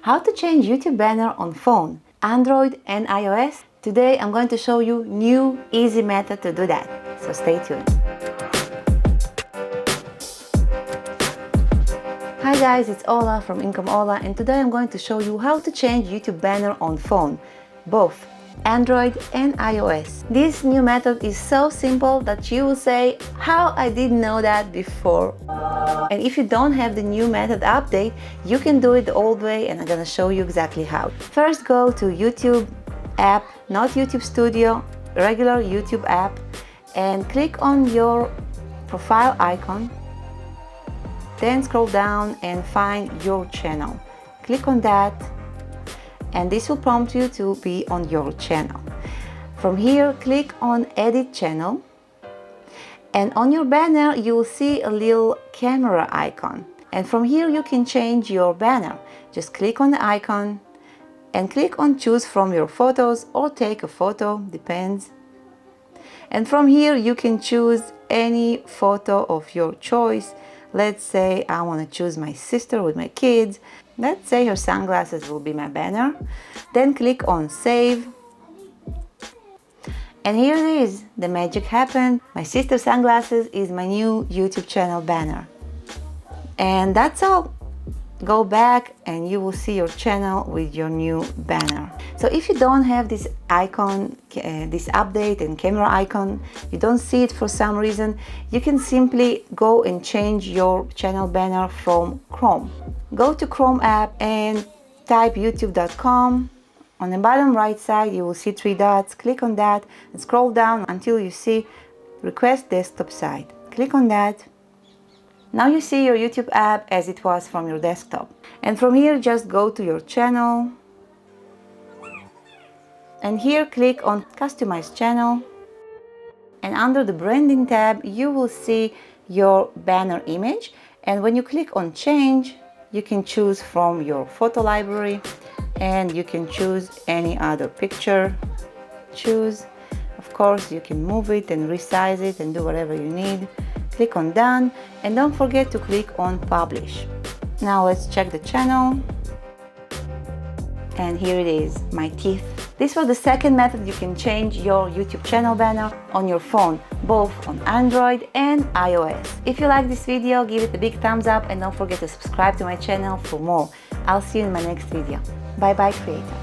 How to change YouTube banner on phone, Android and iOS. Today I'm going to show you new easy method to do that, so stay tuned. Hi guys, it's Ola from Income Ola, and today I'm going to show you how to change YouTube banner on phone, both Android and iOS. This new method is so simple that you will say, how I didn't know that before. And if you don't have the new method update, you can do it the old way, and I'm gonna show you exactly how. First, go to YouTube app, not YouTube Studio, regular YouTube app, and click on your profile icon. Then scroll down and find your channel. Click on that, and this will prompt you to be on your channel. From here, click on Edit Channel, and on your banner you will see a little camera icon. And from here you can change your banner. Just click on the icon and click on Choose from your photos or take a photo, depends. And from here you can choose any photo of your choice. Let's say I want to choose my sister with my kids. Let's say her sunglasses will be my banner. Then click on Save. And here it is, the magic happened. My sister's sunglasses is my new YouTube channel banner. And that's all. Go back and you will see your channel with your new banner. So if you don't have this icon, this update and camera icon, you don't see it for some reason, you can simply go and change your channel banner from Chrome. Go to Chrome app and type youtube.com. On the bottom right side you will see 3 dots. Click on that and scroll down until you see Request Desktop Site. Click on that. Now you see your YouTube app as it was from your desktop. And from here just go to your channel. And here click on Customize Channel. And under the Branding tab you will see your banner image. And when you click on Change, you can choose from your photo library. And you can choose any other picture. Choose. Of course, you can move it and resize it and do whatever you need. Click on Done, and don't forget to click on Publish. Now let's check the channel. And here it is, my teeth. This was the second method you can change your YouTube channel banner on your phone, both on Android and iOS. If you like this video, give it a big thumbs up and don't forget to subscribe to my channel for more. I'll see you in my next video. Bye bye, creator.